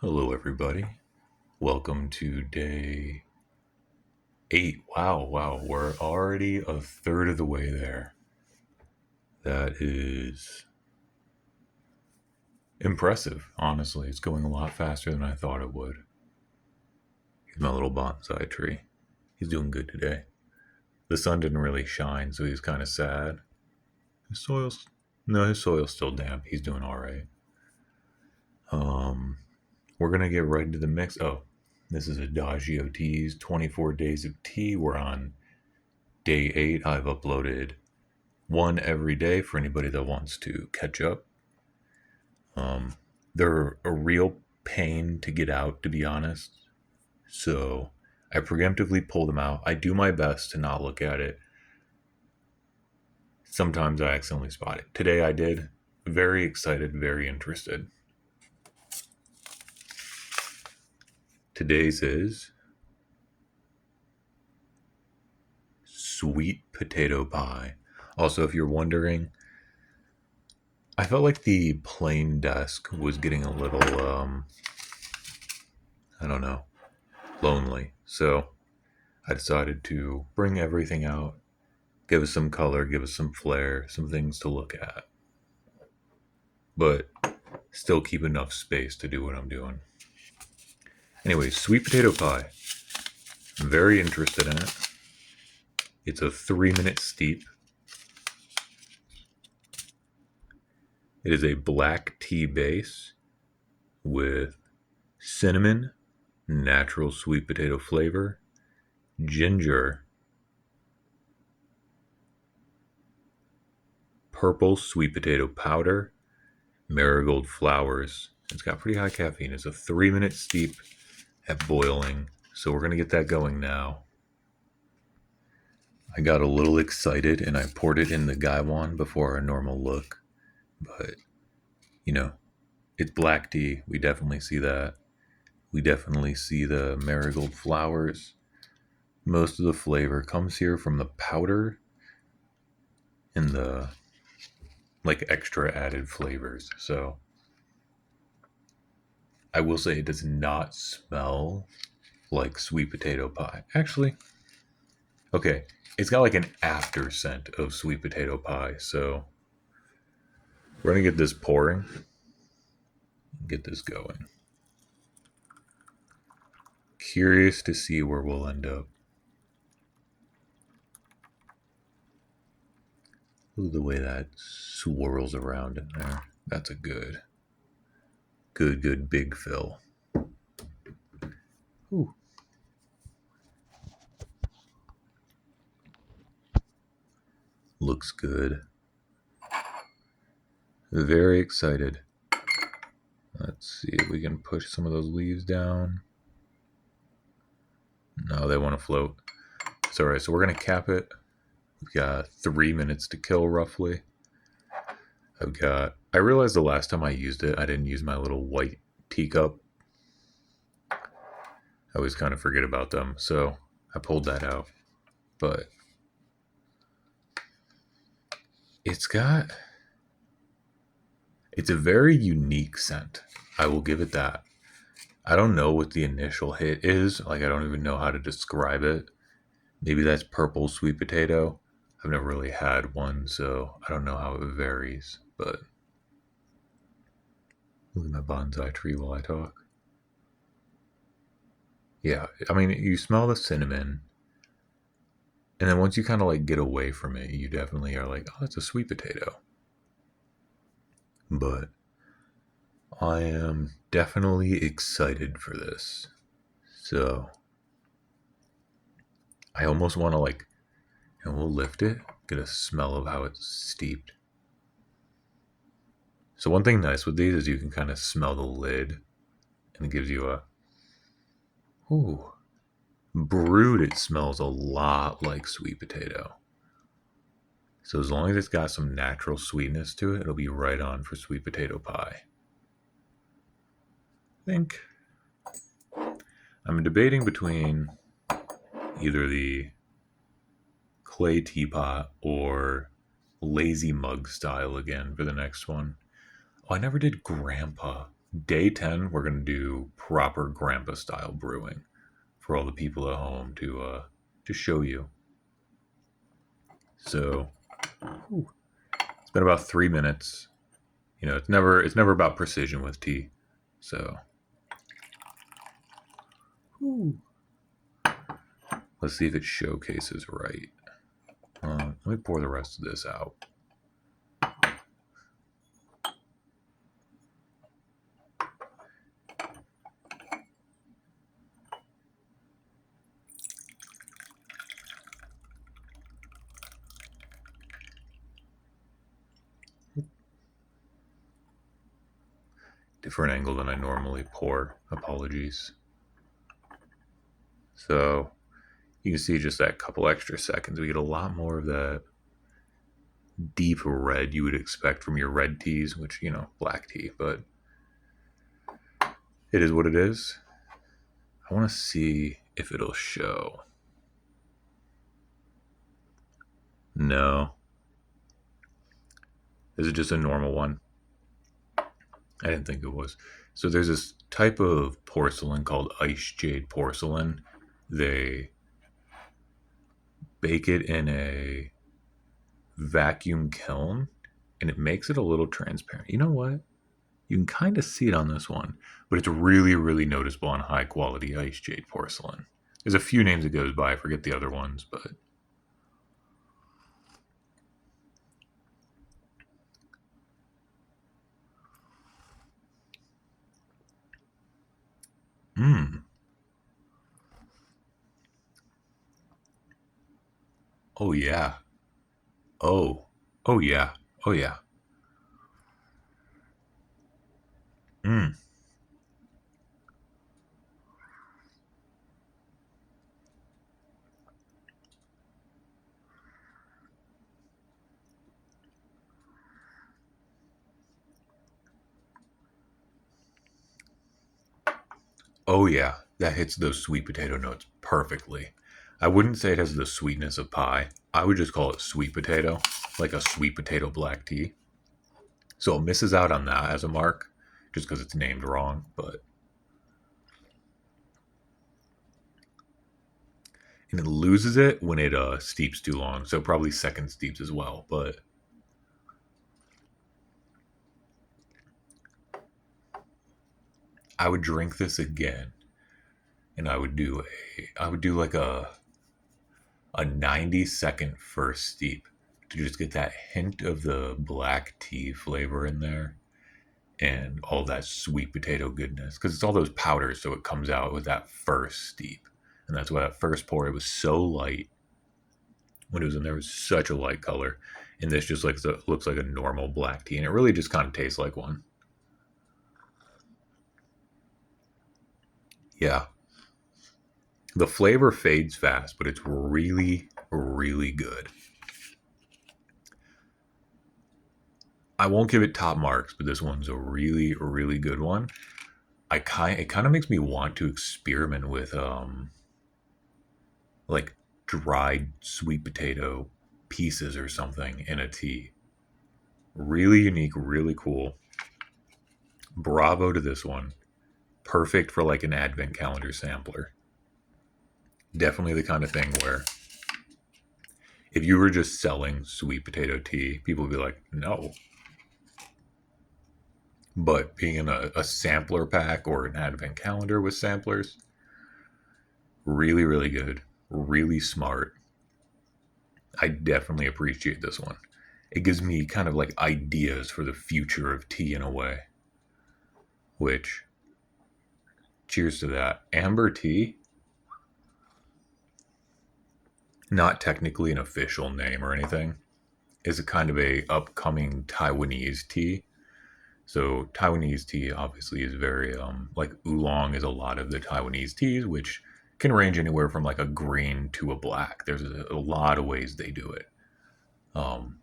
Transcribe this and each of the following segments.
Hello, everybody. Welcome to day 8. Wow, we're already a third of the way there. That is impressive, honestly. It's going a lot faster than I thought it would. He's my little bonsai tree. He's doing good today. The sun didn't really shine, so he's kind of sad. His soil's no, his soil's still damp. He's doing all right. Um, we're gonna get right into the mix. Oh, this is Adagio Teas, 24 days of tea. We're on day 8. I've uploaded one every day for anybody that wants to catch up. They're a real pain to get out, to be honest. So I preemptively pull them out. I do my best to not look at it. Sometimes I accidentally spot it. Today I did. Very excited, very interested. Today's is sweet potato pie. Also, if you're wondering, I felt like the plain desk was getting a little, I don't know, lonely. So I decided to bring everything out, give us some color, give us some flair, some things to look at, but still keep enough space to do what I'm doing. Anyway, sweet potato pie. I'm very interested in it. It's a 3-minute steep. It is a black tea base with cinnamon, natural sweet potato flavor, ginger, purple sweet potato powder, marigold flowers. It's got pretty high caffeine. It's a 3-minute steep at boiling. So we're going to get that going now. I got a little excited and I poured it in the gaiwan before our normal look. But, you know, it's black tea. We definitely see that. We definitely see the marigold flowers. Most of the flavor comes here from the powder and the like extra added flavors. So I will say it does not smell like sweet potato pie. Actually, okay, it's got like an after scent of sweet potato pie. So we're gonna get this pouring, get this going. Curious to see where we'll end up. Ooh, the way that swirls around in there. That's a good big fill. Ooh. Looks good. Very excited. Let's see if we can push some of those leaves down. No, they want to float. It's alright, so we're going to cap it. We've got 3 minutes to kill roughly. I realized the last time I used it, I didn't use my little white teacup. I always kind of forget about them, so I pulled that out. But it's a very unique scent. I will give it that. I don't know what the initial hit is. Like, I don't even know how to describe it. Maybe that's purple sweet potato. I've never really had one, so I don't know how it varies. But look at my bonsai tree while I talk. Yeah, I mean, you smell the cinnamon, and then once you kind of like get away from it, you definitely are like, oh, that's a sweet potato. But I am definitely excited for this. So I almost want to like, and we'll lift it, get a smell of how it's steeped. So one thing nice with these is you can kind of smell the lid, and it gives you a, ooh, brewed. It smells a lot like sweet potato. So as long as it's got some natural sweetness to it, it'll be right on for sweet potato pie. I think I'm debating between either the clay teapot or lazy mug style again for the next one. Oh, I never did grandpa. Day 10, we're going to do proper grandpa style brewing for all the people at home to show you. So it's been about 3 minutes. It's never about precision with tea. So let's see if it showcases right. Let me pour the rest of this out. Different angle than I normally pour. Apologies. So you can see just that couple extra seconds. We get a lot more of that deep red you would expect from your red teas, which, black tea, but it is what it is. I want to see if it'll show. No. This is just a normal one. I didn't think it was. So there's this type of porcelain called ice jade porcelain. They bake it in a vacuum kiln and it makes it a little transparent. You know what? You can kind of see it on this one, but it's really, really noticeable on high quality ice jade porcelain. There's a few names it goes by. I forget the other ones, but mmm. Oh yeah. Oh. Oh yeah. Oh yeah. Mmm. Oh yeah. That hits those sweet potato notes perfectly. I wouldn't say it has the sweetness of pie. I would just call it sweet potato, like a sweet potato black tea. So it misses out on that as a mark, just because it's named wrong. But and it loses it when it steeps too long. So probably second steeps as well. But I would drink this again, and I would do like a 90-second first steep to just get that hint of the black tea flavor in there and all that sweet potato goodness because it's all those powders, so it comes out with that first steep, and that's why that first pour it was so light when it was in there. It was such a light color, and this just looks like a normal black tea, and it really just kind of tastes like one. Yeah, the flavor fades fast, but it's really, really good. I won't give it top marks, but this one's a really, really good one. It kind of makes me want to experiment with like dried sweet potato pieces or something in a tea. Really unique, really cool. Bravo to this one. Perfect for like an advent calendar sampler. Definitely the kind of thing where if you were just selling sweet potato tea, people would be like, no. But being in a sampler pack or an advent calendar with samplers, really, really good. Really smart. I definitely appreciate this one. It gives me kind of like ideas for the future of tea in a way. Which, cheers to that. Amber tea, not technically an official name or anything, is a kind of a upcoming Taiwanese tea. So Taiwanese tea obviously is very like oolong is a lot of the Taiwanese teas, which can range anywhere from like a green to a black. There's a lot of ways they do it. Um,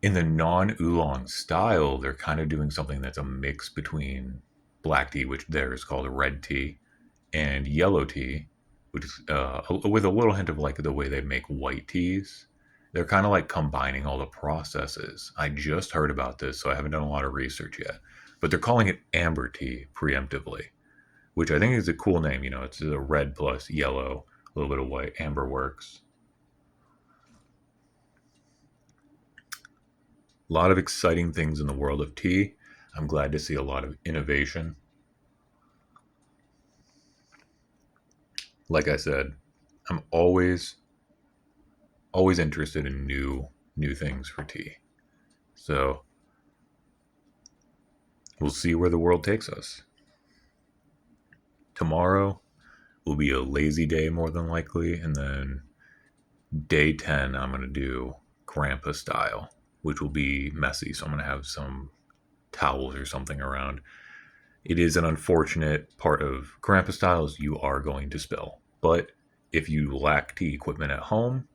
in the non oolong style, they're kind of doing something that's a mix between black tea, which there is called a red tea, and yellow tea, which is with a little hint of like the way they make white teas. They're kind of like combining all the processes. I just heard about this, so I haven't done a lot of research yet. but they're calling it amber tea preemptively, which I think is a cool name. It's a red plus yellow, a little bit of white. Amber works. A lot of exciting things in the world of tea. I'm glad to see a lot of innovation. Like I said, I'm always interested in new things for tea. So we'll see where the world takes us. Tomorrow will be a lazy day more than likely, and then day 10 I'm going to do grandpa style, which will be messy. So I'm going to have some towels or something around. It is an unfortunate part of grandpa style is you are going to spill. But if you lack tea equipment at home,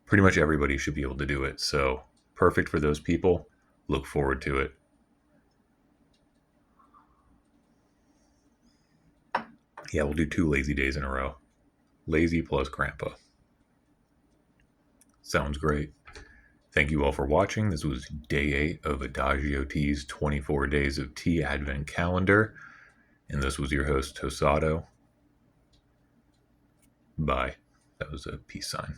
pretty much everybody should be able to do it. So perfect for those people. Look forward to it. Yeah, we'll do 2 lazy days in a row. Lazy plus grandpa. Sounds great. Thank you all for watching. This was day 8 of Adagio Tea's 24 Days of Tea Advent Calendar. And this was your host, Tosado. Bye. That was a peace sign.